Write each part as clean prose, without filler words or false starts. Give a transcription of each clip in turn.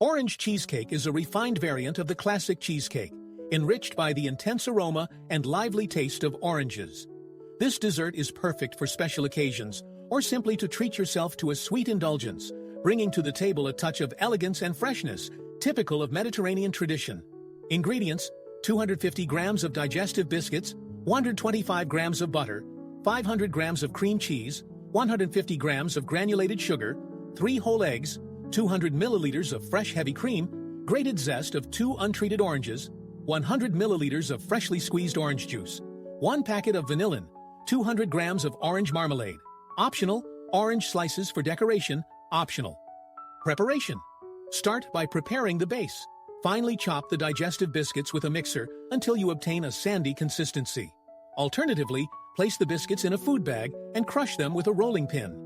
Orange cheesecake is a refined variant of the classic cheesecake, enriched by the intense aroma and lively taste of oranges. This dessert is perfect for special occasions or simply to treat yourself to a sweet indulgence, bringing to the table a touch of elegance and freshness, typical of Mediterranean tradition. Ingredients: 250 grams of digestive biscuits, 125 grams of butter, 500 grams of cream cheese, 150 grams of granulated sugar, 3 whole eggs, 200 milliliters of fresh heavy cream, grated zest of 2 untreated oranges, 100 milliliters of freshly squeezed orange juice, 1 packet of vanillin, 200 grams of orange marmalade. Optional, orange slices for decoration, optional. Preparation. Start by preparing the base. Finely chop the digestive biscuits with a mixer until you obtain a sandy consistency. Alternatively, place the biscuits in a food bag and crush them with a rolling pin.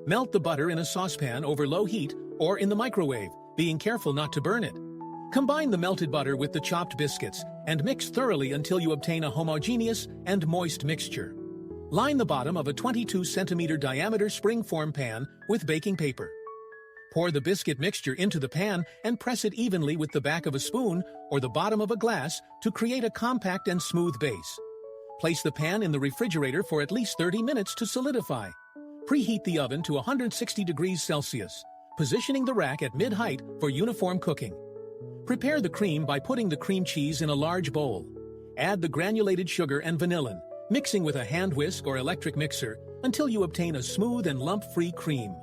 Melt the butter in a saucepan over low heat or in the microwave, being careful not to burn it. Combine the melted butter with the chopped biscuits and mix thoroughly until you obtain a homogeneous and moist mixture. Line the bottom of a 22-centimeter diameter springform pan with baking paper. Pour the biscuit mixture into the pan and press it evenly with the back of a spoon or the bottom of a glass to create a compact and smooth base. Place the pan in the refrigerator for at least 30 minutes to solidify. Preheat the oven to 160 degrees Celsius, positioning the rack at mid-height for uniform cooking. Prepare the cream by putting the cream cheese in a large bowl. Add the granulated sugar and vanillin, mixing with a hand whisk or electric mixer until you obtain a smooth and lump-free cream.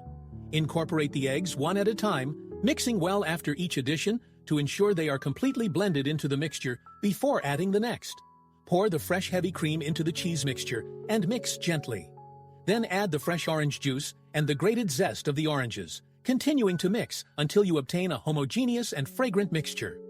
Incorporate the eggs one at a time, mixing well after each addition to ensure they are completely blended into the mixture before adding the next. Pour the fresh heavy cream into the cheese mixture and mix gently. Then add the fresh orange juice and the grated zest of the oranges, continuing to mix until you obtain a homogeneous and fragrant mixture.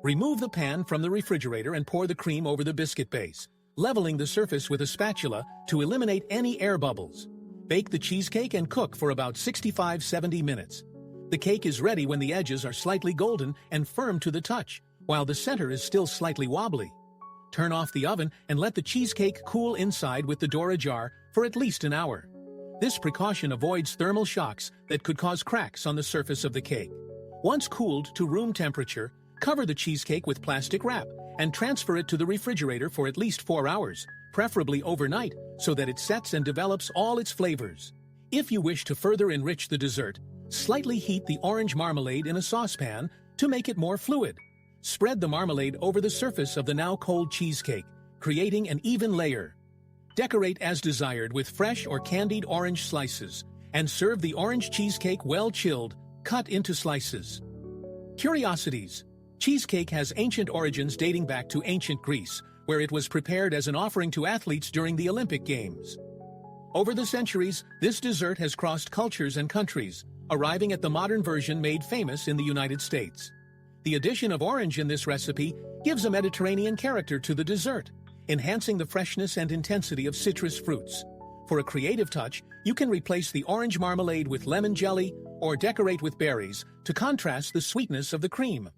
Remove the pan from the refrigerator and pour the cream over the biscuit base, leveling the surface with a spatula to eliminate any air bubbles. Bake the cheesecake and cook for about 65-70 minutes. The cake is ready when the edges are slightly golden and firm to the touch, while the center is still slightly wobbly. Turn off the oven and let the cheesecake cool inside with the door ajar for at least an hour. This precaution avoids thermal shocks that could cause cracks on the surface of the cake. Once cooled to room temperature, cover the cheesecake with plastic wrap and transfer it to the refrigerator for at least 4 hours, preferably overnight, so that it sets and develops all its flavors. If you wish to further enrich the dessert, slightly heat the orange marmalade in a saucepan to make it more fluid. Spread the marmalade over the surface of the now cold cheesecake, creating an even layer. Decorate as desired with fresh or candied orange slices, and serve the orange cheesecake well chilled, cut into slices. Curiosities. Cheesecake has ancient origins dating back to ancient Greece, where it was prepared as an offering to athletes during the Olympic Games. Over the centuries, this dessert has crossed cultures and countries, arriving at the modern version made famous in the United States. The addition of orange in this recipe gives a Mediterranean character to the dessert, enhancing the freshness and intensity of citrus fruits. For a creative touch, you can replace the orange marmalade with lemon jelly or decorate with berries to contrast the sweetness of the cream.